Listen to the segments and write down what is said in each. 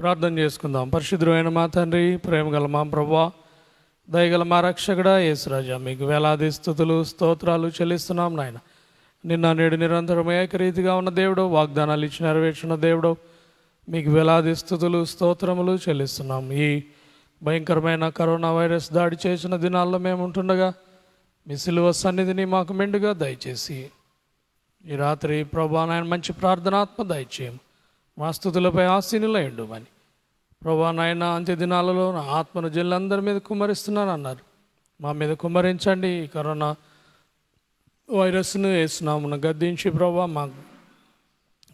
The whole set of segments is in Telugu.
ప్రార్థన చేసుకుందాం. పరిశుద్ధుడైన మా తండ్రి, ప్రేమగల మా ప్రభువా, దయగల మా రక్షకుడా యేసురాజా, మీకు వేలాది స్తుతులు స్తోత్రాలు చెల్లిస్తున్నాం నాయన. నిన్న నేడు నిరంతరం ఏకరీతిగా ఉన్న దేవుడు, వాగ్దానాలు ఇచ్చి నెరవేర్చిన దేవుడు, మీకు వేలాది స్తుతులు స్తోత్రములు చెల్లిస్తున్నాం. ఈ భయంకరమైన కరోనా వైరస్ దాడి చేసిన దినాల్లో మేము ఉంటుండగా మీ సిలువ సన్నిధిని మాకు మెండుగా దయచేసి ఈ రాత్రి ప్రభువా నాయన మంచి ప్రార్థనాత్మ దయచేయం. మా స్తుతులపై ఆసీనులయ్యండు అని ప్రభువా నాయన అంత్య దినాలలో నా ఆత్మను జనులందరి మీద కుమ్మరిస్తున్నాను అన్నారు. మా మీద కుమ్మరించండి. ఈ కరోనా వైరస్ను వేస్తున్నామును గద్దించి ప్రభువా మా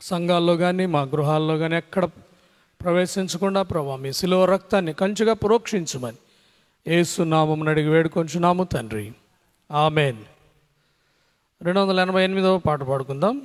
సంఘాల్లో కానీ మా గృహాల్లో కానీ ఎక్కడ ప్రవేశించకుండా ప్రభువా మీ సిలువ రక్తాన్ని కంచుగా ప్రోక్షించమని యేసు నామమున అడిగి వేడుకొంచున్నాము తండ్రి, ఆమేన్. 288వ పాట పాడుకుందాం.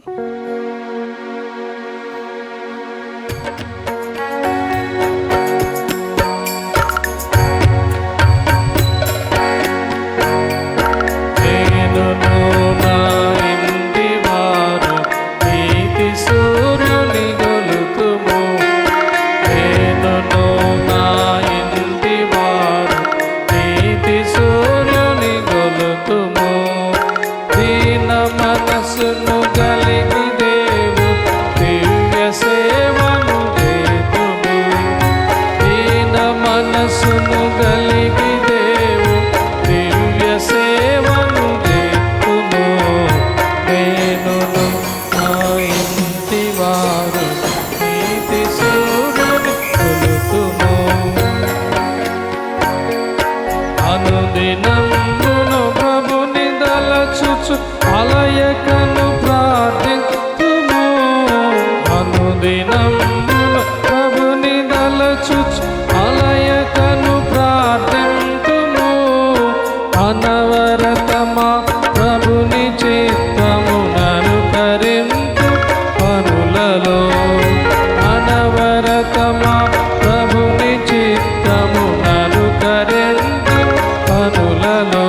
అలయకను ప్రార్థింతుము, అనుదినమున ప్రభుని దలచుచు అలయకను ప్రార్థింతుము. అనవరతమా ప్రభుని చిత్తముననుకరింతు పనులలో, అనవరతమా ప్రభుని చిత్తముననుకరింతు పనులలో.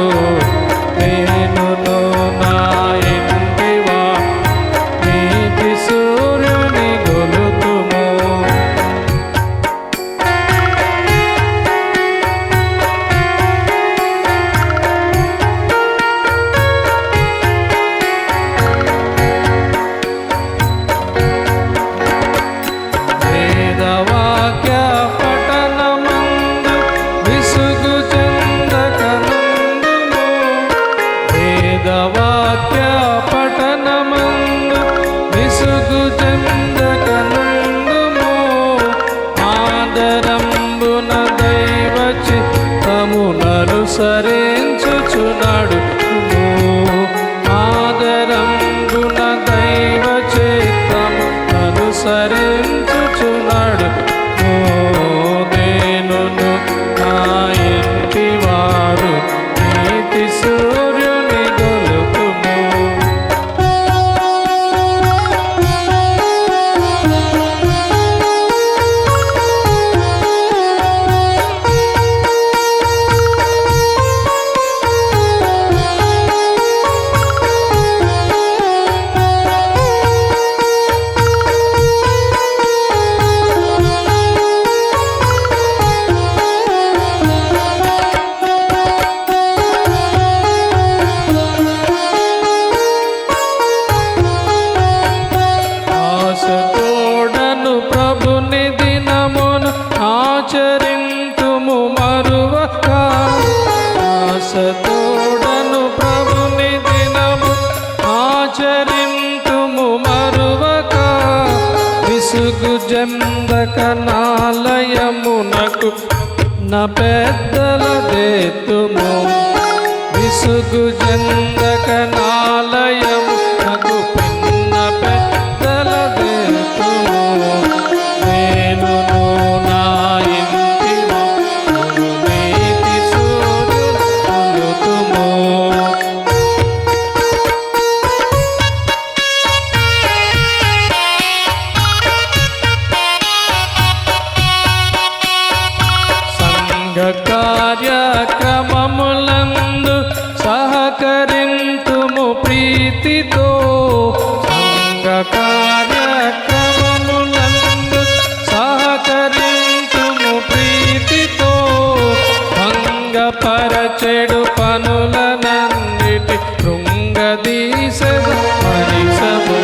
సరించుచున్నాడు ఆదరంబున దైవ చిత్తము అనుసరించుచున్నాడు. దేనును నా ఇంటి వారు నీతి సూర్యుని గొలుపుము. ఆచరింతుము మరువక, ఆశతోడను ప్రభుని దినము ఆచరింతుము మరువక. విసుగు జందక నాలయమునకు నా పెద్దల దేతుము, విసుగు జందక నాలయమునకు పిన్న పెద్దల దేతుము. నేను కార్యక్రమములందు సహకరింతుము ప్రీతితో, సంఘ కార్యక్రమములందు సహకరింతుము ఆదరించుము ప్రీతితో భంగపరచెడు పనులనన్నిటి కృంగదీసెదు మనిషము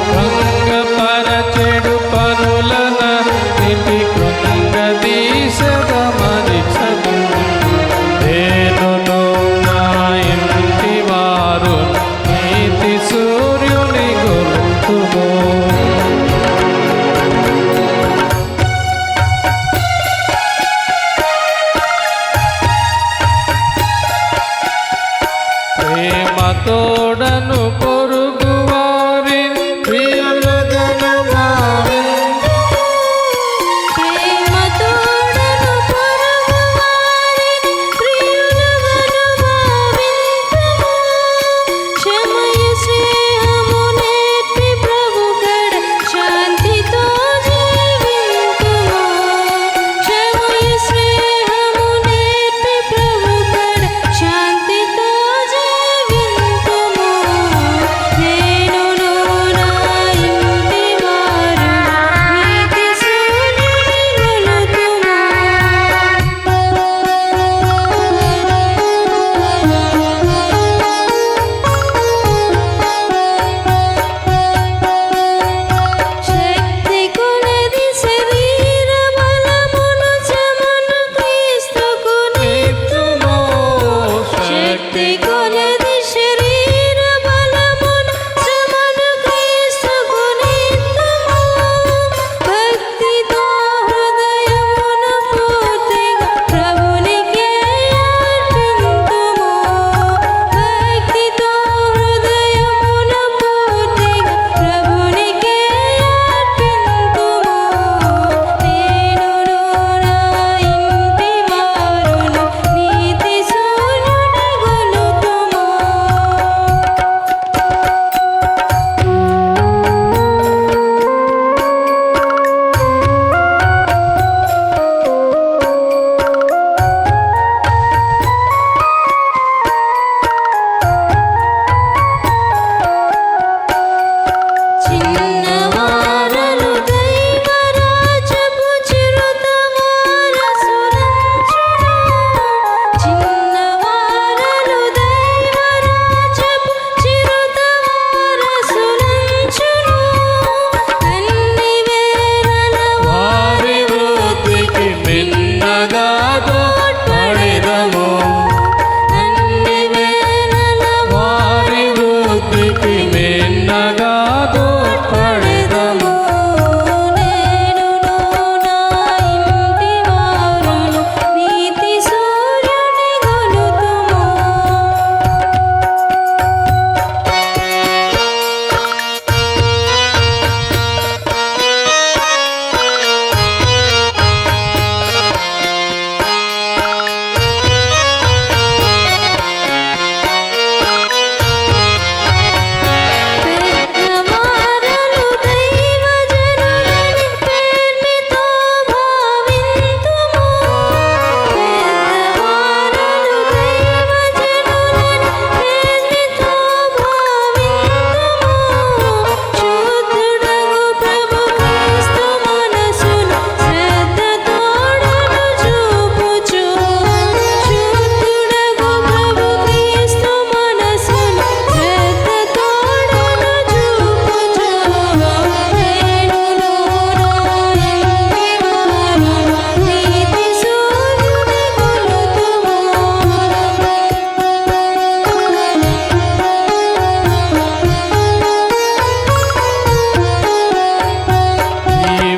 భంగపరచెడు పనులనన్నిటి కృంగదీసెదు మనిషము నేనును నా ఇంటి వారు నీతి సూర్యుని గొలుతుము తోడను పొరుగు వారి ప్రియులగను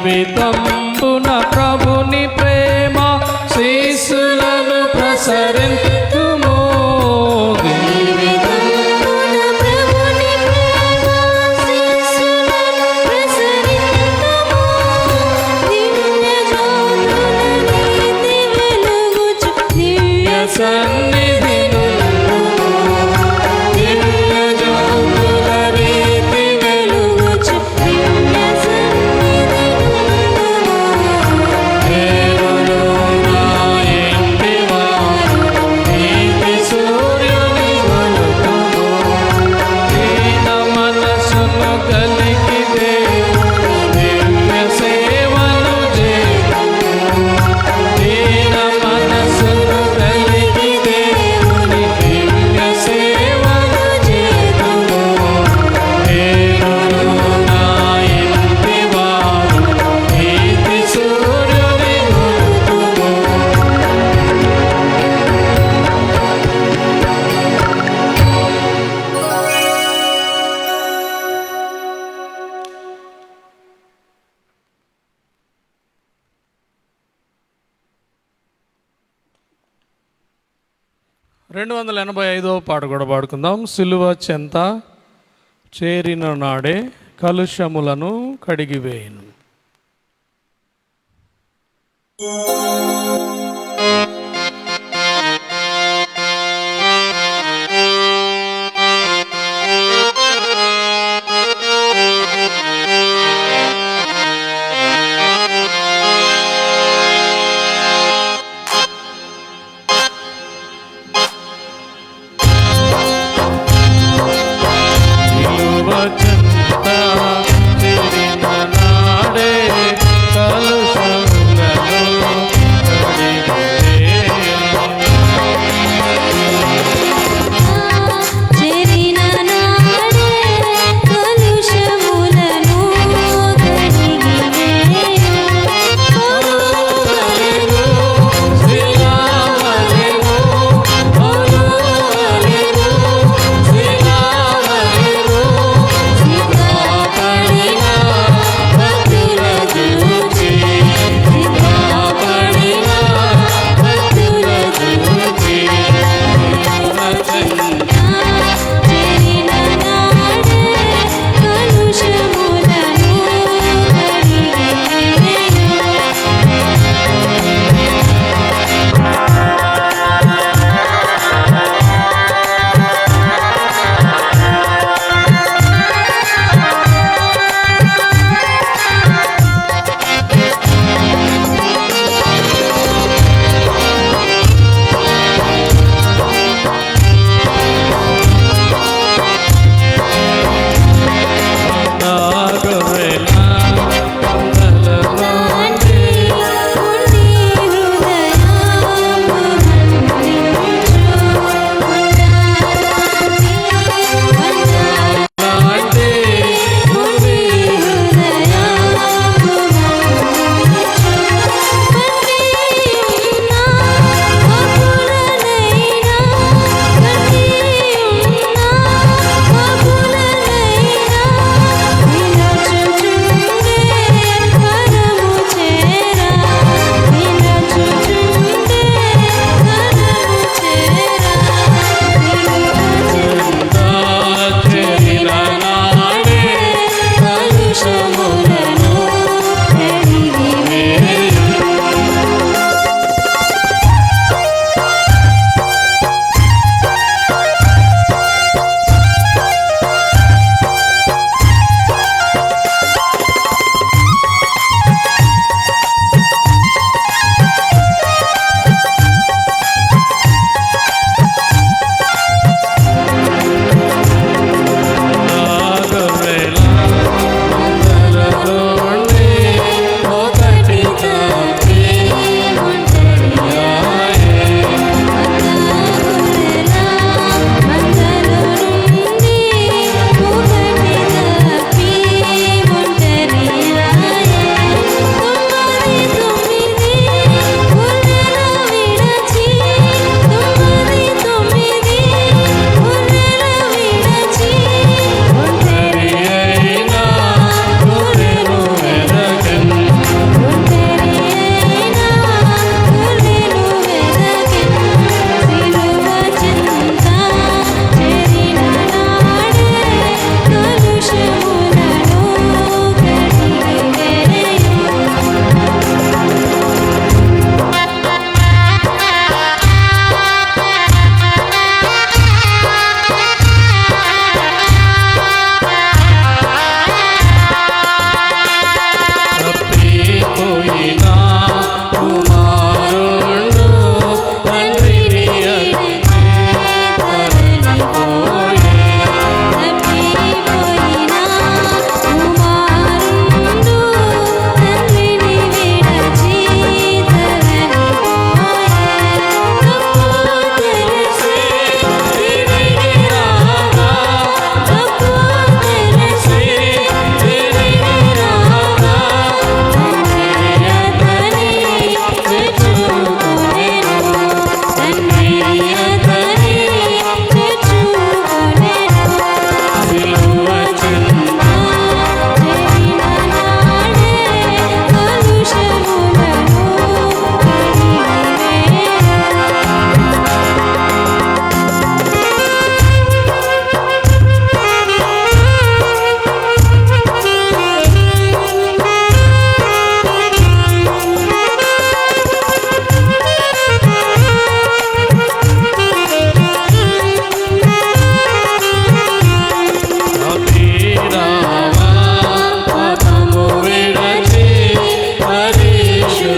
జీవితంబున ప్రభుని ప్రేమ శీసులను ప్రసరింతుము. సన్నిధి కలిగి దేవుని దివ్య సేవలు 285వ పాట కూడా పాడుకుందాం. సిలువ చెంత చేరిన నాడే కలుషములను కడిగివేయును. నాడే కలుషములను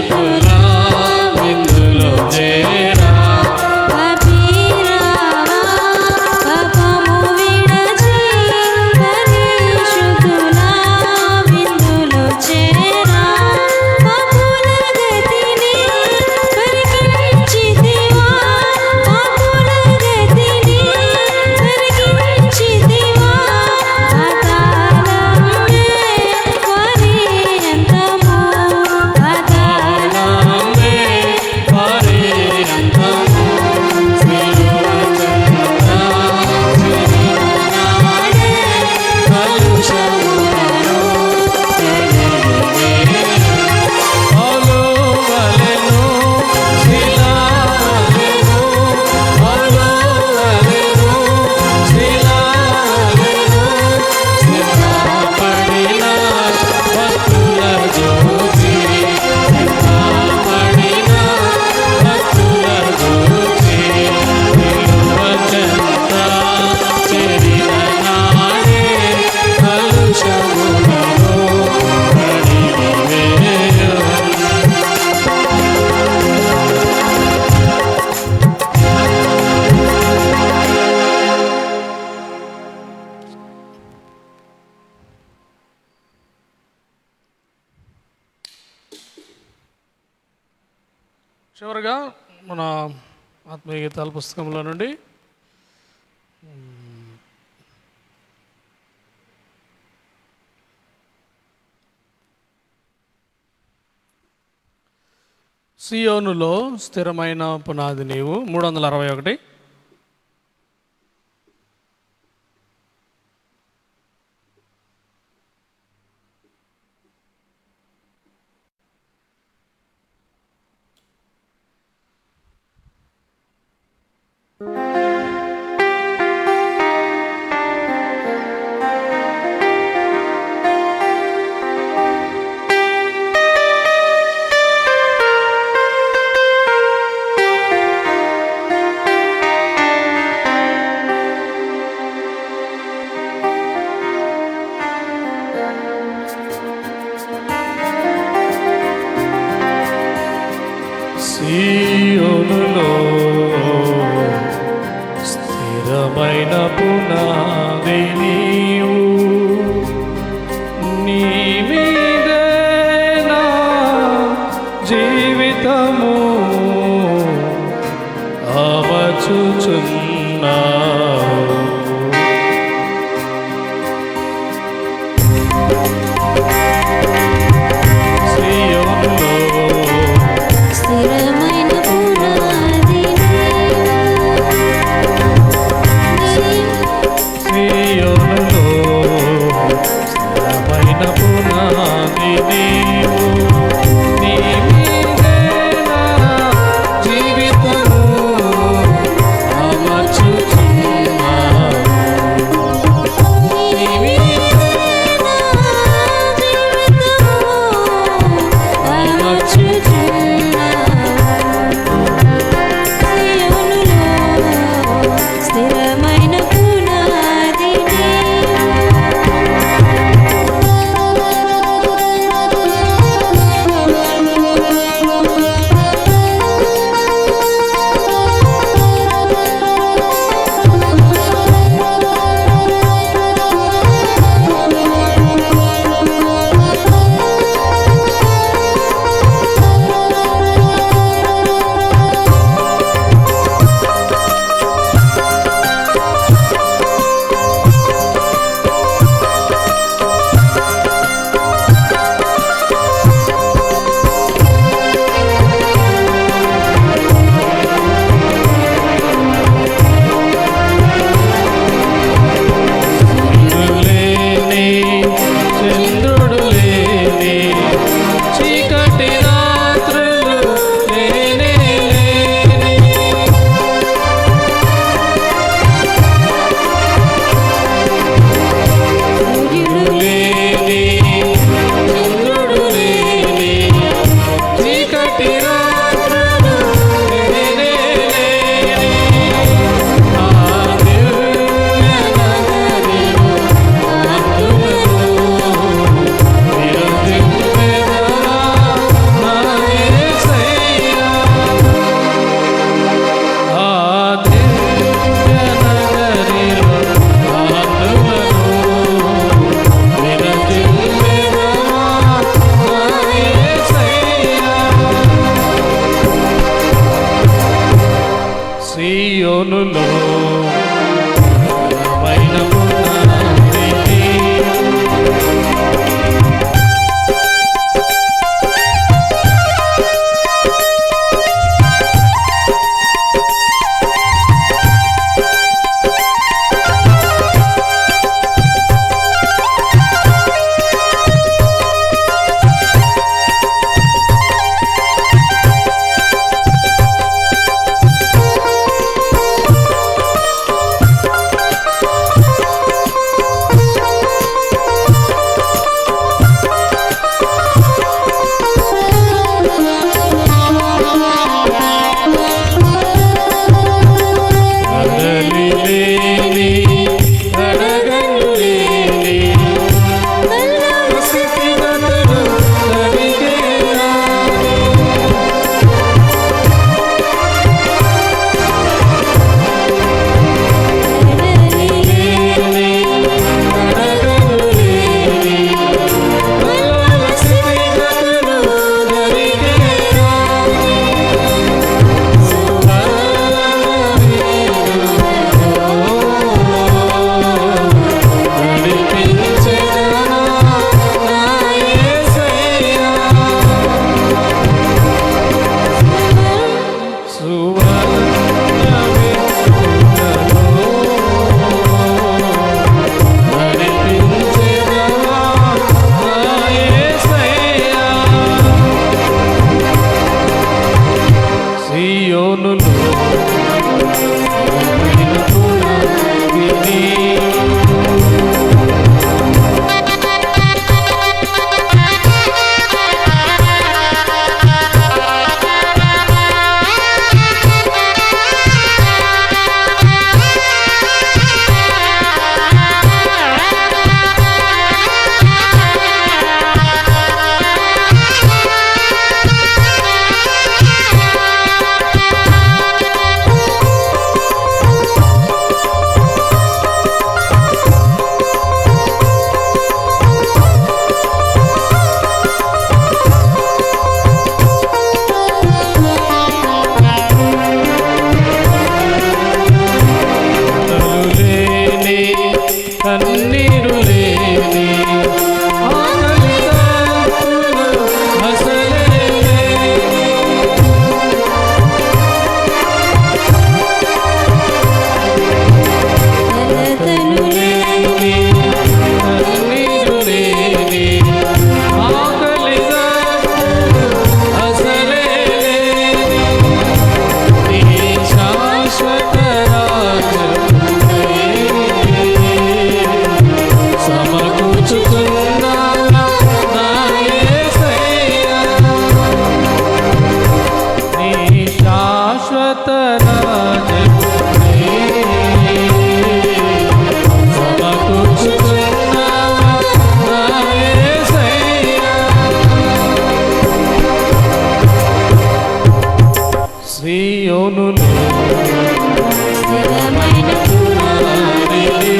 పరిశుద్ధులా విందులో చేరా చివరిగా మన ఆత్మీయ గీతాల పుస్తకంలో నుండి సియోనులో స్థిరమైన పునాది నీవు 361. సియోనులో స్థిరమైన పునాది నీవు, నీ మీదే నా జీవితము అమర్చుచున్నావు. జీవితము అమర్చుచున్నావు. సీయోనులో స్థిరమైన పునాదిని. సీయోనులో స్థిరమైన పునాదిని.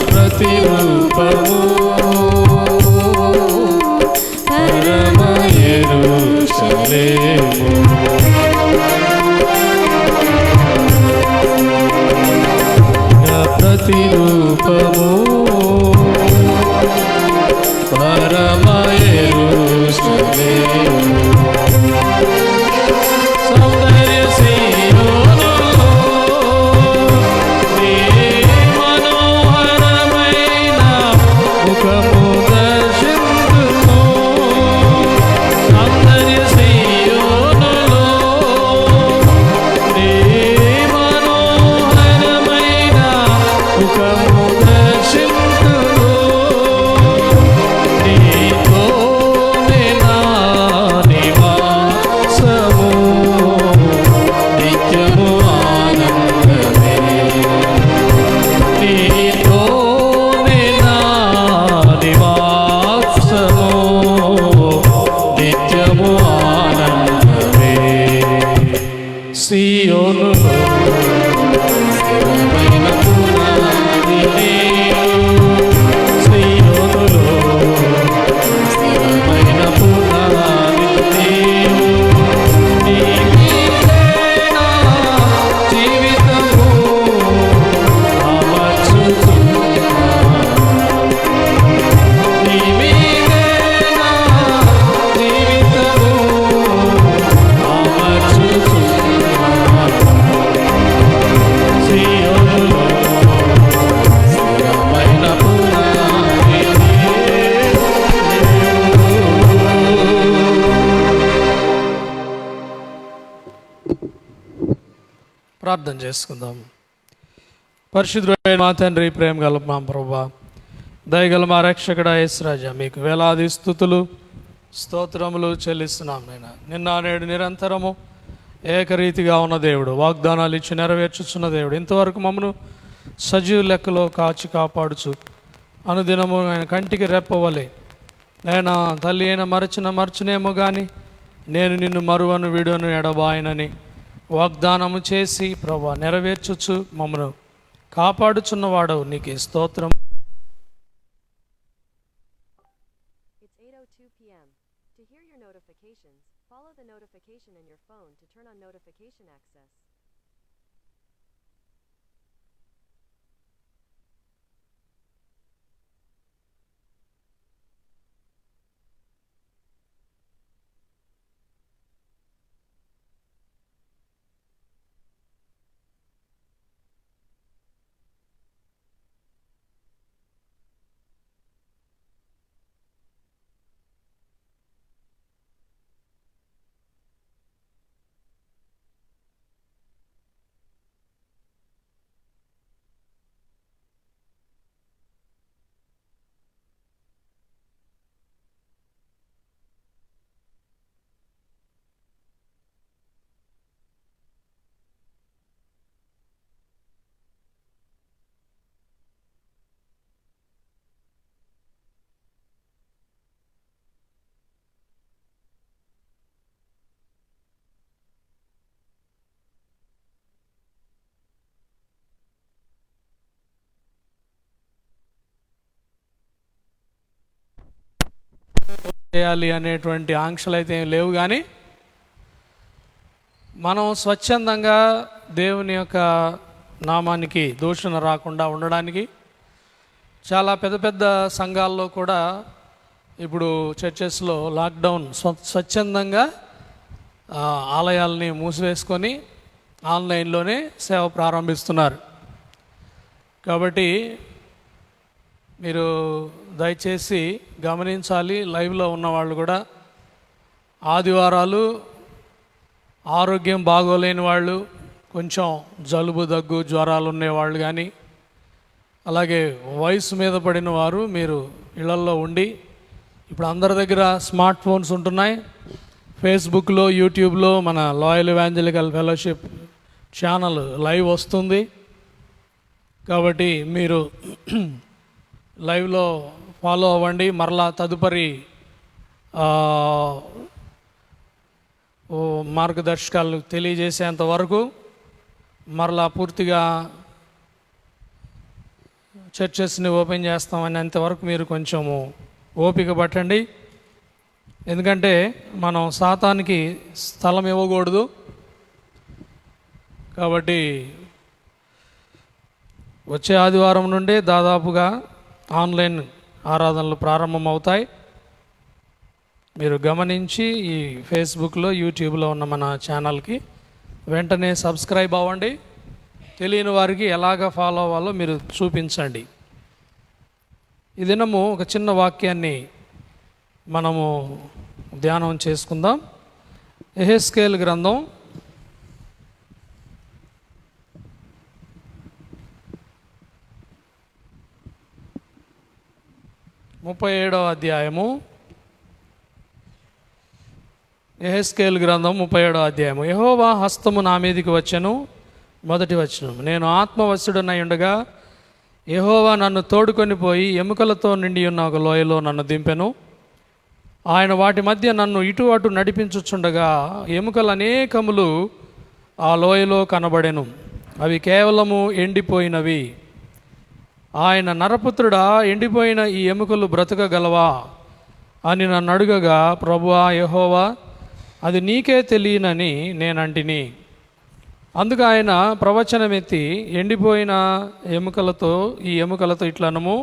ప్రతిరూపము పరమ యెరూషలేము, ప్రతిరూపము పరమ యెరూషలేము. సౌందర్య సీయోనులో నీ మనోహరమైన ముఖము దర్శించుము. సౌందర్య సీయోనులో నీ మనోహరమైన ముఖము సియోనులో స్థిరమైన పునాది నీవు. సియోనులో స్థిరమైన పునాది నీవు. నీ మీదే నా జీవితము అమర్చుచున్నాను. నీ మీదే నా జీవితము అమర్చుచున్నాను. సియోనులో స్థిరమైన పునాది నీవు. ప్రార్థన చేసుకుందాం. పరిశుద్ధుడైన మా తండ్రి, ప్రేమ గల మా ప్రభువా, దయగల మా రక్షకుడా యేసు రాజా, మీకు వేలాది స్తుతులు స్తోత్రములు చెల్లిస్తున్నాం. నేను నిన్న నేడు నిరంతరము ఏకరీతిగా ఉన్న దేవుడు, వాగ్దానాలు ఇచ్చి నెరవేర్చుచున్న దేవుడు, ఇంతవరకు మమ్మను సజీవ లెక్కలో కాచి కాపాడుచు అనుదినము ఆయన కంటికి రెప్పవలే నేను తల్లి అయిన మరచునేమో కానీ నేను నిన్ను మరువను విడువను ఎడబాయనని వాగ్దానము చేసి ప్రభా నెరవేర్చుచు మమ్మను కాపాడుచున్నవాడవు, నీకే స్తోత్రం. It's 8:02 p.m. To hear your notifications, follow the notification in your phone to turn on notification access. చేయాలి అనేటువంటి ఆంక్షలు అయితే ఏం లేవు, కానీ మనం స్వచ్ఛందంగా దేవుని యొక్క నామానికి దూషణ రాకుండా ఉండడానికి చాలా పెద్ద పెద్ద సంఘాల్లో కూడా ఇప్పుడు చర్చెస్లో లాక్డౌన్ స్వచ్ఛందంగా ఆలయాల్ని మూసివేసుకొని ఆన్లైన్లోనే సేవ ప్రారంభిస్తున్నారు. కాబట్టి మీరు దయచేసి గమనించాలి. లైవ్లో ఉన్నవాళ్ళు కూడా ఆదివారాలు ఆరోగ్యం బాగోలేని వాళ్ళు, కొంచెం జలుబు దగ్గు జ్వరాలు ఉండేవాళ్ళు కానీ, అలాగే వయసు మీద పడిన వారు మీరు ఇళ్లల్లో ఉండి, ఇప్పుడు అందరి దగ్గర స్మార్ట్ ఫోన్స్ ఉంటున్నాయి. ఫేస్బుక్లో యూట్యూబ్లో మన loyal evangelical fellowship channel live వస్తుంది. కాబట్టి మీరు లైవ్లో ఫాలో అవ్వండి. మరలా తదుపరి మార్గదర్శకాలు తెలియజేసేంత వరకు మరలా పూర్తిగా చర్చెస్ని ఓపెన్ చేస్తామనేంత వరకు మీరు కొంచెము ఓపిక పట్టండి. ఎందుకంటే మనం సాతానికి స్థలం ఇవ్వకూడదు. కాబట్టి వచ్చే ఆదివారం నుండే దాదాపుగా ఆన్లైన్ ఆరాధనలు ప్రారంభమవుతాయి. మీరు గమనించి ఈ ఫేస్బుక్లో యూట్యూబ్లో ఉన్న మన ఛానల్కి వెంటనే సబ్స్క్రైబ్ అవ్వండి. తెలియని వారికి ఎలాగ ఫాలో అవ్వాలో మీరు చూపించండి. ఈ దినము ఒక చిన్న వాక్యాన్ని మనము ధ్యానం చేసుకుందాం. యెహెజ్కేలు గ్రంథం 37వ అధ్యాయము. యెహెజ్కేలు గ్రంథం 37వ అధ్యాయము. యెహోవా హస్తము నా మీదికి వచ్చెను. మొదటి వచనం. నేను ఆత్మవశుడనై ఉండగా యెహోవా నన్ను తోడుకొని పోయి ఎముకలతో నిండి ఉన్న ఒక లోయలో నన్ను దింపెను. ఆయన వాటి మధ్య నన్ను ఇటు అటు నడిపించుచుండగా ఎముకలు అనేకములు ఆ లోయలో కనబడెను. అవి కేవలము ఎండిపోయినవి. ఆయన, నరపుత్రుడా, ఎండిపోయిన ఈ ఎముకలు బ్రతకగలవా అని నన్ను అడుగగా, ప్రభువా యెహోవా, అది నీకే తెలియనని నేనంటిని. అందుకు ఆయన ప్రవచనమెత్తి, ఎండిపోయిన ఎముకలతో ఈ ఎముకలతో ఇట్లనము,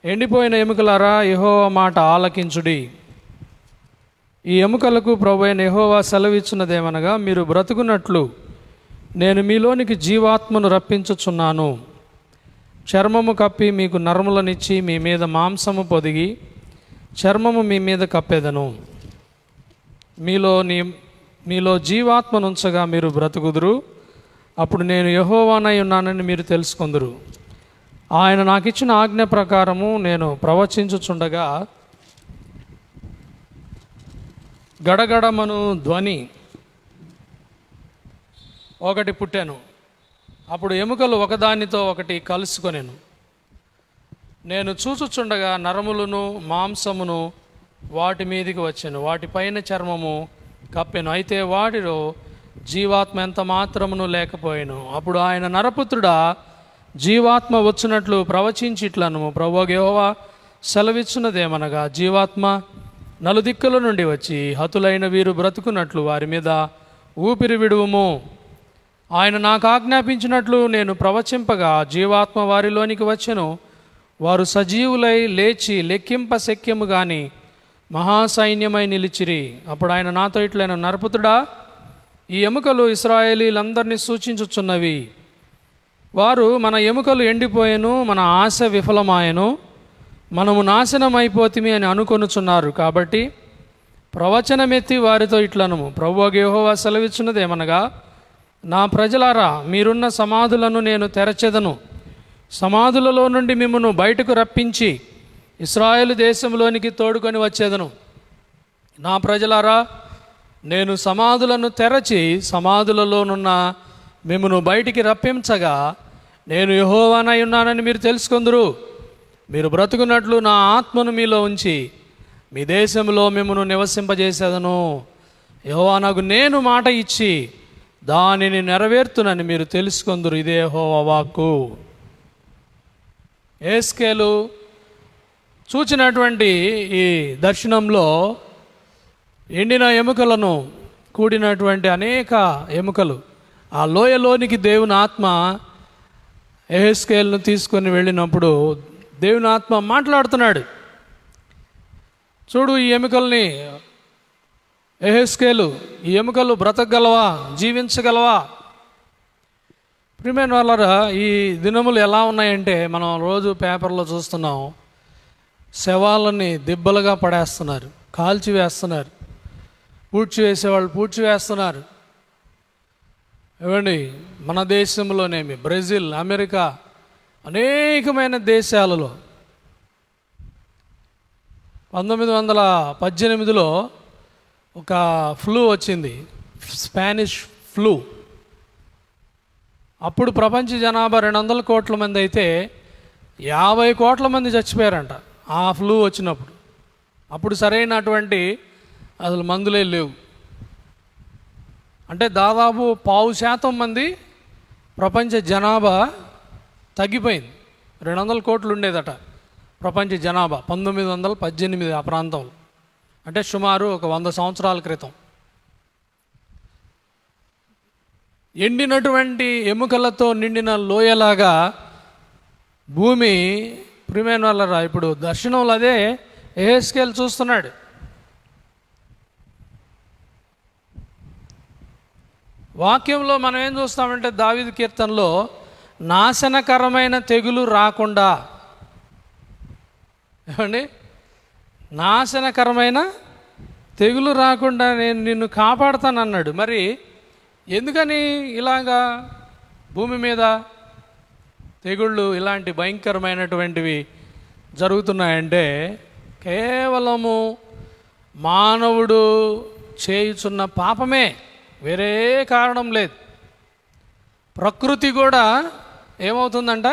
ఎండిపోయిన ఎముకలారా, యెహోవా మాట ఆలకించుడి. ఈ ఎముకలకు ప్రభువైన యెహోవా సెలవిచ్చినదేమనగా, మీరు బ్రతుకున్నట్లు నేను మీలోనికి జీవాత్మను రప్పించుచున్నాను. చర్మము కప్పి మీకు నరములనిచ్చి మీ మీద మాంసము పొదిగి చర్మము మీ మీద కప్పెదను. మీలో జీవాత్మనుంచగా మీరు బ్రతుకుదురు. అప్పుడు నేను యెహోవానై ఉన్నానని మీరు తెలుసుకొందురు. ఆయన నాకు ఇచ్చిన ఆజ్ఞ ప్రకారము నేను ప్రవచించుచుండగా గడగడమను ధ్వని ఒకటి పుట్టాను. అప్పుడు ఎముకలు ఒకదానితో ఒకటి కలుసుకొనెను. నేను చూచుచుండగా నరములను మాంసమును వాటి మీదికి వచ్చాను, వాటిపైన చర్మము కప్పెను, అయితే వాటిలో జీవాత్మ ఎంత మాత్రమును లేకపోయాను. అప్పుడు ఆయన, నరపుత్రుడా, జీవాత్మ వచ్చినట్లు ప్రవచించిట్లను ప్రభువా యెహోవా సెలవిచ్చున్నదేమనగా, జీవాత్మ నలుదిక్కుల నుండి వచ్చి హతులైన వీరు బ్రతుకున్నట్లు వారి మీద ఊపిరి విడువుము. ఆయన నాకు ఆజ్ఞాపించినట్లు నేను ప్రవచింపగా జీవాత్మ వారిలోనికి వచ్చెను. వారు సజీవులై లేచి లెక్కింప శక్యము గాని మహాసైన్యమై నిలిచిరి. అప్పుడు ఆయన నాతో ఇట్లైన, నరపుత్రుడా, ఈ ఎముకలు ఇశ్రాయేలీలందరినీ సూచించుచున్నవి. వారు, మన ఎముకలు ఎండిపోయెను, మన ఆశ విఫలమాయెను, మనము నాశనమైపోతిమి అని అనుకొనుచున్నారు. కాబట్టి ప్రవచనమెత్తి వారితో ఇట్లనము, ప్రభువా యెహోవా సెలవిచ్చున్నదేమనగా, నా ప్రజలారా, మీరున్న సమాధులను నేను తెరచెదను. సమాధులలో నుండి మిమ్మును బయటకు రప్పించి ఇశ్రాయేలు దేశంలోనికి తోడుకొని వచ్చేదను. నా ప్రజలారా, నేను సమాధులను తెరచి సమాధులలోనున్న మిమ్మును బయటికి రప్పించగా నేను యెహోవానై ఉన్నానని మీరు తెలుసుకొందురు. మీరు బ్రతుకున్నట్లు నా ఆత్మను మీలో ఉంచి మీ దేశంలో మిమ్మును నివసింపజేసేదను. యెహోవా నాకు నేను మాట ఇచ్చి దానిని నెరవేర్తునని మీరు తెలుసుకొందురు. ఇదే యెహోవా వాక్కు. యెహెజ్కేలు చూచినటువంటి ఈ దర్శనంలో ఎండిన ఎముకలను కూడినటువంటి అనేక ఎముకలు, ఆ లోయలోనికి దేవుని ఆత్మ యెహెజ్కేలును తీసుకొని వెళ్ళినప్పుడు దేవుని ఆత్మ మాట్లాడుతున్నాడు. చూడు, ఈ ఎముకల్ని యెహెజ్కేలు, ఈ ఎముకలు బ్రతకగలవా, జీవించగలవా? ప్రియమైన వాళ్ళారా, ఈ దినములు ఎలా ఉన్నాయంటే, మనం రోజు పేపర్లో చూస్తున్నాం, శవాలని దిబ్బలుగా పడేస్తున్నారు, కాల్చివేస్తున్నారు, పూడ్చివేసేవాళ్ళు పూడ్చివేస్తున్నారు. ఏమండి, మన దేశంలోనేమి, బ్రెజిల్, అమెరికా, అనేకమైన దేశాలలో 1918లో ఒక ఫ్లూ వచ్చింది, స్పానిష్ ఫ్లూ. అప్పుడు ప్రపంచ జనాభా 200 కోట్ల మంది అయితే 50 కోట్ల మంది చచ్చిపోయారంట ఆ ఫ్లూ వచ్చినప్పుడు. అప్పుడు సరైనటువంటి అసలు మందులే లేవు. అంటే దాదాపు 50% మంది ప్రపంచ జనాభా తగ్గిపోయింది. 200 కోట్లు ఉండేదట ప్రపంచ జనాభా 1918 ఆ ప్రాంతంలో, అంటే సుమారు ఒక 100 సంవత్సరాల క్రితం. ఎండినటువంటి ఎముకలతో నిండిన లోయలాగా భూమి, ప్రియమైన వాళ్ళరా, ఇప్పుడు దర్శనంలో అదే యెహెజ్కేలు చూస్తున్నాడు. వాక్యంలో మనం ఏం చూస్తామంటే, దావీదు కీర్తనలో నాశనకరమైన తెగులు రాకుండా, ఏమండి, నాశనకరమైన తెగులు రాకుండా నేను నిన్ను కాపాడుతానన్నాడు. మరి ఎందుకని ఇలాగా భూమి మీద తెగుళ్ళు ఇలాంటి భయంకరమైనటువంటివి జరుగుతున్నాయంటే, కేవలము మానవుడు చేయుచున్న పాపమే, వేరే కారణం లేదు. ప్రకృతి కూడా ఏమవుతుందంట,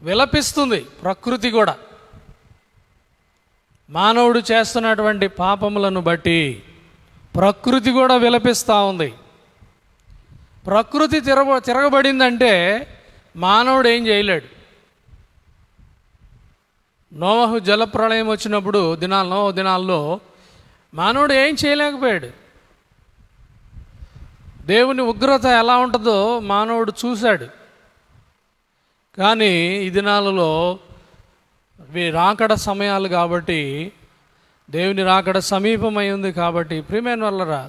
విలపిస్తుంది. ప్రకృతి కూడా మానవుడు చేస్తున్నటువంటి పాపములను బట్టి ప్రకృతి కూడా విలపిస్తూ ఉంది. ప్రకృతి తిరగబడిందంటే మానవుడు ఏం చేయలేడు. నోవహు జలప్రళయం వచ్చినప్పుడు నోవహు దినాల్లో మానవుడు ఏం చేయలేకపోయాడు. దేవుని ఉగ్రత ఎలా ఉంటుందో మానవుడు చూశాడు. కానీ ఈ దినాలలో రాకడ సమయాలు కాబట్టి, దేవుని రాకడ సమీపమై ఉంది కాబట్టి ప్రియమైన వాళ్ళరా,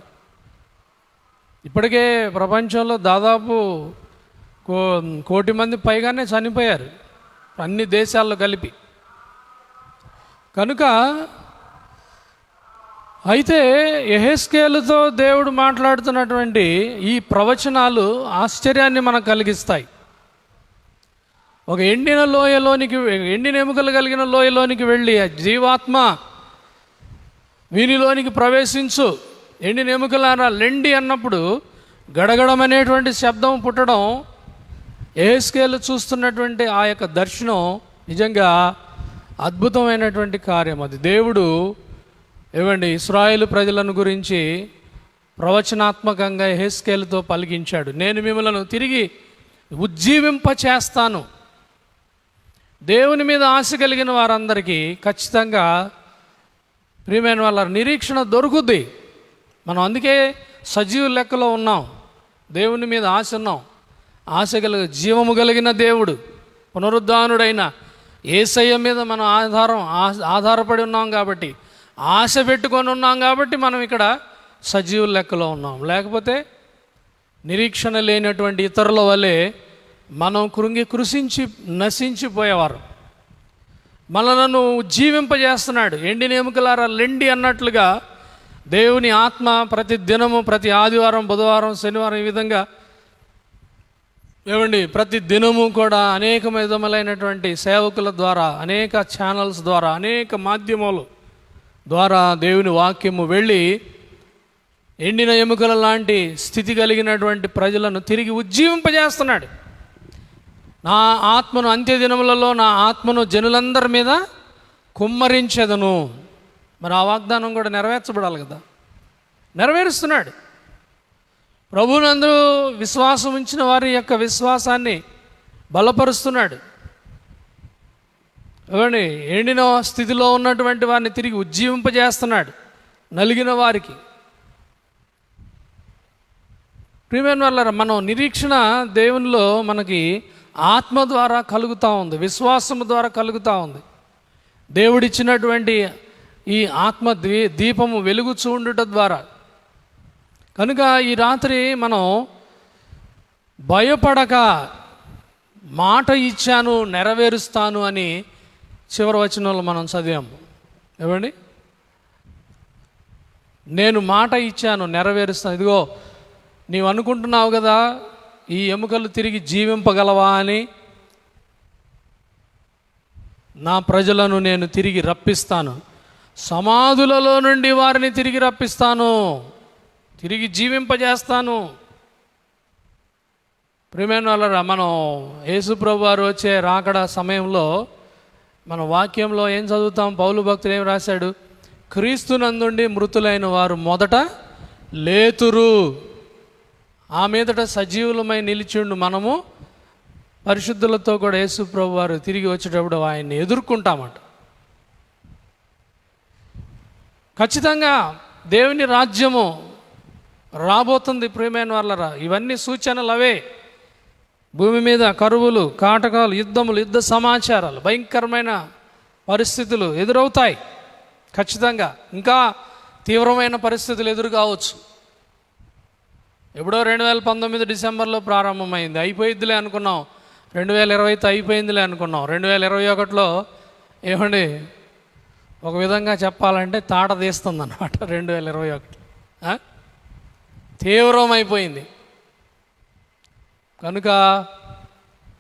ఇప్పటికే ప్రపంచంలో దాదాపు 1 కోటి మంది పైగానే చనిపోయారు అన్ని దేశాల్లో కలిపి. కనుక అయితే యెహెజ్కేలుతో దేవుడు మాట్లాడుతున్నటువంటి ఈ ప్రవచనాలు ఆశ్చర్యాన్ని మనకు కలిగిస్తాయి. ఒక ఎండిన ఎముకలు కలిగిన లోయలోనికి వెళ్ళి జీవాత్మ వీనిలోనికి ప్రవేశించు, ఎండిన ఎముకలారా లెండి అన్నప్పుడు గడగడమనేటువంటి శబ్దం పుట్టడం, యెహెజ్కేలు చూస్తున్నటువంటి ఆ యొక్క దర్శనం నిజంగా అద్భుతమైనటువంటి కార్యం. అది దేవుడు ఇశ్రాయేలు ప్రజలను గురించి ప్రవచనాత్మకంగా యెహెజ్కేలుతో పలికించాడు. నేను మిమ్మల్ని తిరిగి ఉజ్జీవింపచేస్తాను. దేవుని మీద ఆశ కలిగిన వారందరికీ ఖచ్చితంగా ప్రియమైన వాళ్ళ నిరీక్షణ దొరుకుద్ది. మనం అందుకే సజీవ లెక్కలో ఉన్నాం, దేవుని మీద ఆశ ఉన్నాం. ఆశ జీవము కలిగిన దేవుడు, పునరుద్ధానుడైన యేసయ్య మీద మనం ఆధారపడి ఉన్నాం కాబట్టి, ఆశ పెట్టుకొని ఉన్నాం కాబట్టి మనం ఇక్కడ సజీవ లెక్కలో ఉన్నాం. లేకపోతే నిరీక్షణ లేనటువంటి ఇతరుల వలె మనం కృషించి నశించిపోయేవారు. మనలను జీవింపజేస్తున్నాడు. ఎండిన ఎముకలారా లెండి అన్నట్లుగా దేవుని ఆత్మ ప్రతి దినము, ప్రతి ఆదివారం, బుధవారం, శనివారం ఈ విధంగా ప్రతి దినము కూడా అనేక విధములైనటువంటి సేవకుల ద్వారా, అనేక ఛానల్స్ ద్వారా, అనేక మాధ్యమాలు ద్వారా దేవుని వాక్యము వెళ్ళి ఎండిన ఎముకల లాంటి స్థితి కలిగినటువంటి ప్రజలను తిరిగి ఉజ్జీవింపజేస్తున్నాడు. నా ఆత్మను అంత్యదినములలో నా ఆత్మను జనులందరి మీద కుమ్మరించెదను. మరి ఆ వాగ్దానం కూడా నెరవేర్చబడాలి కదా, నెరవేరుస్తున్నాడు. ప్రభువునందు విశ్వాసం ఉంచిన వారి యొక్క విశ్వాసాన్ని బలపరుస్తున్నాడు. ఎండిన స్థితిలో ఉన్నటువంటి వారిని తిరిగి ఉజ్జీవింపజేస్తున్నాడు, నలిగిన వారికి. ప్రియమైన వాళ్ళారా, మనం నిరీక్షణ దేవునిలో మనకి ఆత్మ ద్వారా కలుగుతూ ఉంది, విశ్వాసము ద్వారా కలుగుతూ ఉంది. దేవుడిచ్చినటువంటి ఈ ఆత్మ దీపము వెలుగు చూడుట ద్వారా. కనుక ఈ రాత్రి మనం భయపడక, మాట ఇచ్చాను నెరవేరుస్తాను అని చివరి వచనంలో మనం చదివాము. నేను మాట ఇచ్చాను నెరవేరుస్తాను. ఇదిగో నీవు అనుకుంటున్నావు కదా ఈ ఎముకలు తిరిగి జీవింపగలవా అని. నా ప్రజలను నేను తిరిగి రప్పిస్తాను, సమాధులలో నుండి వారిని తిరిగి రప్పిస్తాను, తిరిగి జీవింపజేస్తాను. ప్రియమైన వాళ్ళరా, మనం యేసుప్రభు వారు వచ్చే రాకడ సమయంలో మన వాక్యంలో ఏం చదువుతాం? పౌలు భక్తుడు ఏం రాశాడు? క్రీస్తునందుండి మృతులైన వారు మొదట లేతురు, ఆ మీదట సజీవులమై నిలిచిండు. మనము పరిశుద్ధులతో కూడా యేసుప్రభు వారు తిరిగి వచ్చేటప్పుడు ఆయన్ని ఎదుర్కొంటామట. ఖచ్చితంగా దేవుని రాజ్యము రాబోతుంది. ప్రియమైన వాళ్ళరా, ఇవన్నీ సూచనలు అవే. భూమి మీద కరువులు, కాటకాలు, యుద్ధములు, యుద్ధ సమాచారాలు, భయంకరమైన పరిస్థితులు ఎదురవుతాయి. ఖచ్చితంగా ఇంకా తీవ్రమైన పరిస్థితులు ఎదురు కావచ్చు. ఎప్పుడో 2019 డిసెంబర్లో ప్రారంభమైంది, అయిపోయిద్దిలే అనుకున్నాం. 2020తో అయిపోయిందిలే అనుకున్నాం. 2021లో ఒక విధంగా చెప్పాలంటే తాట తీస్తుంది అన్నమాట. 2021 తీవ్రమైపోయింది. కనుక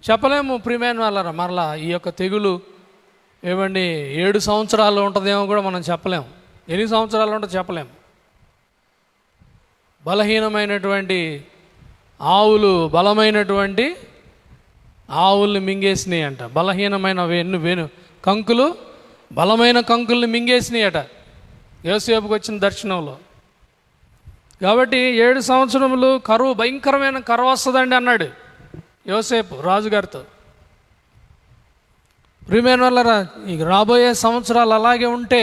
చెప్పలేము ప్రియమైన వాళ్ళరా, మరలా ఈ యొక్క తెగులు 7 సంవత్సరాలు ఉంటుందేమో కూడా మనం చెప్పలేము. ఎన్ని సంవత్సరాలు ఉంటుందో చెప్పలేము. బలహీనమైనటువంటి ఆవులు బలమైనటువంటి ఆవుల్ని మింగేసినాయి అంట. బలహీనమైన కంకులు బలమైన కంకుల్ని మింగేసినాయి అట యోసేపుకి వచ్చిన దర్శనంలో. కాబట్టి 7 సంవత్సరములు కరువు, భయంకరమైన కరువు వస్తుందండి అన్నాడు యోసేపు రాజుగారితో. ప్రియమైన వాళ్ళరా, ఈ రాబోయే సంవత్సరాలు అలాగే ఉంటే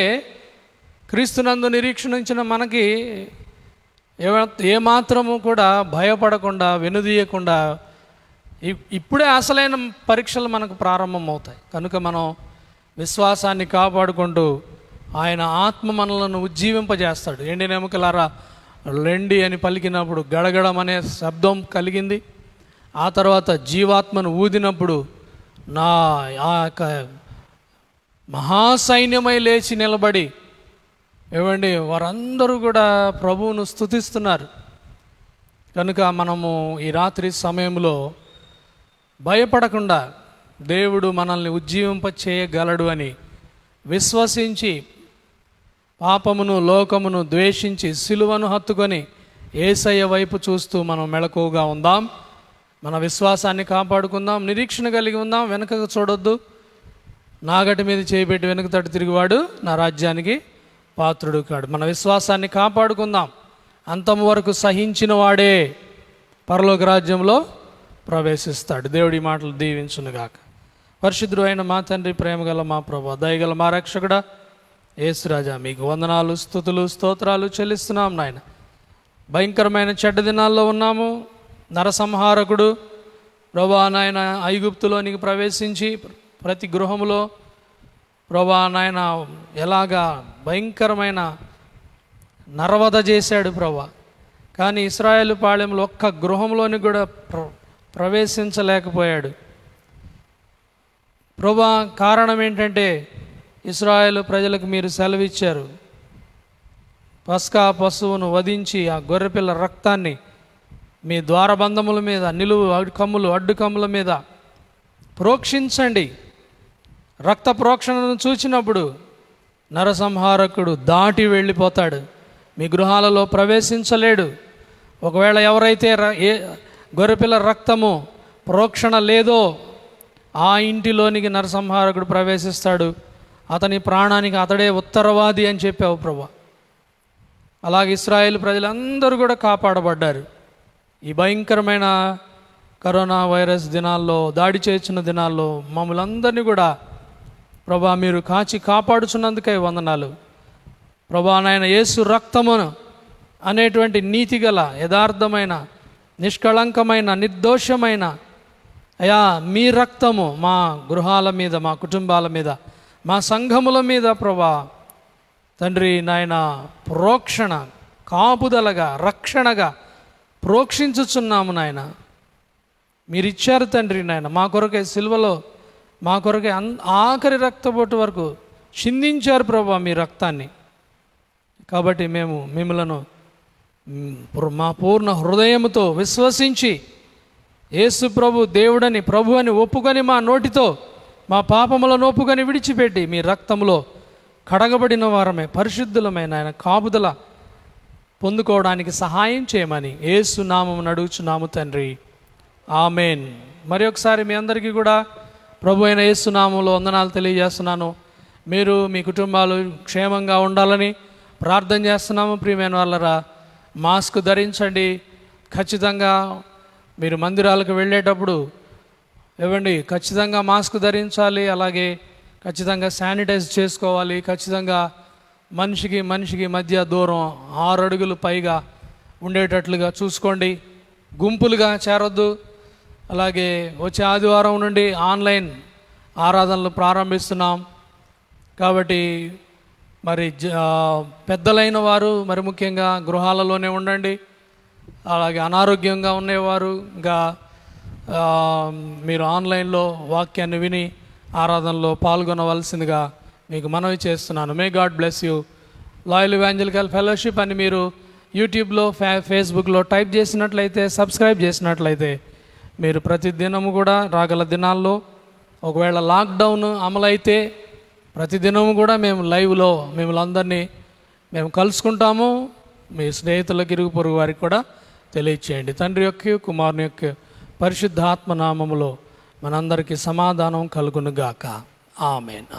క్రీస్తునందు నిరీక్షణ ఉంచిన మనకి ఏమాత్రము కూడా భయపడకుండా, వెనుదీయకుండా ఇప్పుడే అసలైన పరీక్షలు మనకు ప్రారంభమవుతాయి. కనుక మనం విశ్వాసాన్ని కాపాడుకుంటూ ఆయన ఆత్మ మనలను ఉజ్జీవింపజేస్తాడు. ఎండిన ఎముకలారా లెండి అని పలికినప్పుడు గడగడం అనే శబ్దం కలిగింది. ఆ తర్వాత జీవాత్మను ఊదినప్పుడు నా ఆ యొక్క మహాసైన్యమై లేచి నిలబడి ఏమండి వారందరూ కూడా ప్రభువును స్తుతిస్తున్నారు. కనుక మనము ఈ రాత్రి సమయంలో భయపడకుండా దేవుడు మనల్ని ఉజ్జీవింప చేయగలడు అని విశ్వసించి, పాపమును లోకమును ద్వేషించి సిలువను హత్తుకొని యేసయ్య వైపు చూస్తూ మనం మెళకువగా ఉందాం. మన విశ్వాసాన్ని కాపాడుకుందాం, నిరీక్షణ కలిగి ఉందాం. వెనకకు చూడొద్దు. నాగటి మీద చేయబెట్టి వెనుక తట్టు తిరిగివాడు నా రాజ్యానికి పాత్రుడు కాడు. మన విశ్వాసాన్ని కాపాడుకుందాం. అంతం వరకు సహించిన వాడే పరలోక రాజ్యంలో ప్రవేశిస్తాడు. దేవుడి మాటలు దీవించునుగాక. పరిశుద్ధుడు అయిన మా తండ్రి, ప్రేమగల మా ప్రభు, దయగల మా రక్షకుడా యేసురాజా, మీకు వందనాలు, స్తుతులు, స్తోత్రాలు చెల్లిస్తున్నాం నాయన. భయంకరమైన చెడ్డ దినాల్లో ఉన్నాము. నరసంహారకుడు ప్రభా నాయన ఐగుప్తులోనికి ప్రవేశించి ప్రతి గృహములో ప్రభా నాయన ఎలాగా భయంకరమైన నరవధ చేశాడు ప్రభా. కానీ ఇశ్రాయేలు పాళెంలో ఒక్క గృహంలోని కూడా ప్రవేశించలేకపోయాడు ప్రభా. కారణం ఏంటంటే ఇశ్రాయేలు ప్రజలకు మీరు సెలవిచ్చారు, పస్కా పశువును వధించి ఆ గొర్రెపిల్ల రక్తాన్ని మీ ద్వారబంధముల మీద, నిలువు అడ్డుకమ్ముల మీద ప్రోక్షించండి. రక్త ప్రోక్షణను చూచినప్పుడు నరసంహారకుడు దాటి వెళ్ళిపోతాడు, మీ గృహాలలో ప్రవేశించలేడు. ఒకవేళ ఎవరైతే గొర్రెపిల్ల రక్తము ప్రోక్షణ లేదో ఆ ఇంటిలోనికి నరసంహారకుడు ప్రవేశిస్తాడు. అతని ప్రాణానికి అతడే ఉత్తరవాది అని చెప్పావు ప్రభా. అలాగే ఇశ్రాయేలు ప్రజలందరూ కూడా కాపాడబడ్డారు. ఈ భయంకరమైన కరోనా వైరస్ దినాల్లో, దాడి చేసిన దినాల్లో మమ్మల్ని అందరినీ కూడా ప్రభా మీరు కాచి కాపాడుచున్నందుకే వందనాలు ప్రభా. నాయన యేసు రక్తమును అనేటువంటి నీతిగల, యథార్థమైన, నిష్కళంకమైన, నిర్దోషమైన అయా మీ రక్తము మా గృహాల మీద, మా కుటుంబాల మీద, మా సంఘముల మీద ప్రభా తండ్రి నాయన ప్రోక్షణ, కాపుదలగా, రక్షణగా ప్రోక్షించుచున్నాము నాయన. మీరు ఇచ్చారు తండ్రి నాయన, మా కొరకే సిలువలో మా కొరకే ఆఖరి రక్తబొట్టు వరకు చిందించారు ప్రభా మీ రక్తాన్ని. కాబట్టి మేము మిమ్మలను మా పూర్ణ హృదయముతో విశ్వసించి యేసు ప్రభు దేవుడని, ప్రభు అని ఒప్పుకొని మా నోటితో మా పాపములను ఒప్పుకొని విడిచిపెట్టి మీ రక్తంలో కడగబడిన వారమే, పరిశుద్ధులమైన ఆయన కాపుదల పొందుకోవడానికి సహాయం చేయమని యేసు నామమున అడుగుచున్నాము తండ్రి, ఆమెన్. మరి ఒకసారి మీ అందరికీ కూడా ప్రభు అయిన యేసు నామములో వందనాలు తెలియజేస్తున్నాను. మీరు మీ కుటుంబాలు క్షేమంగా ఉండాలని ప్రార్థన చేస్తున్నాము. ప్రియమైన వాళ్ళరా, మాస్క్ ధరించండి. ఖచ్చితంగా మీరు మందిరాలకు వెళ్ళేటప్పుడు ఇవ్వండి, ఖచ్చితంగా మాస్క్ ధరించాలి. అలాగే ఖచ్చితంగా శానిటైజ్ చేసుకోవాలి. ఖచ్చితంగా మనిషికి మధ్య దూరం 6 అడుగులు పైగా ఉండేటట్లుగా చూసుకోండి. గుంపులుగా చేరొద్దు. అలాగే వచ్చే ఆదివారం నుండి ఆన్లైన్ ఆరాధనలు ప్రారంభిస్తున్నాం. కాబట్టి మరి పెద్దలైన వారు మరి ముఖ్యంగా గృహాలలోనే ఉండండి. అలాగే అనారోగ్యంగా ఉండేవారు ఇంకా మీరు ఆన్లైన్లో వాక్యాన్ని విని ఆరాధనలో పాల్గొనవలసిందిగా మీకు మనవి చేస్తున్నాను. May God bless you. Loyal evangelical fellowship అని మీరు యూట్యూబ్లో ఫేస్బుక్లో టైప్ చేసినట్లయితే, సబ్స్క్రైబ్ చేసినట్లయితే మీరు ప్రతి దినము కూడా రాగల దినాల్లో, ఒకవేళ లాక్డౌన్ అమలైతే ప్రతి దినము కూడా మేము లైవ్లో మిమ్మల్ని అందరినీ మేము కలుసుకుంటాము. మీ స్నేహితులకు, ఇరుగు పొరుగు వారికి కూడా తెలియచేయండి. తండ్రి యొక్క, కుమారుని యొక్క పరిశుద్ధాత్మ నామములో మనందరికీ సమాధానం కలుగునుగాక. ఆమేన్.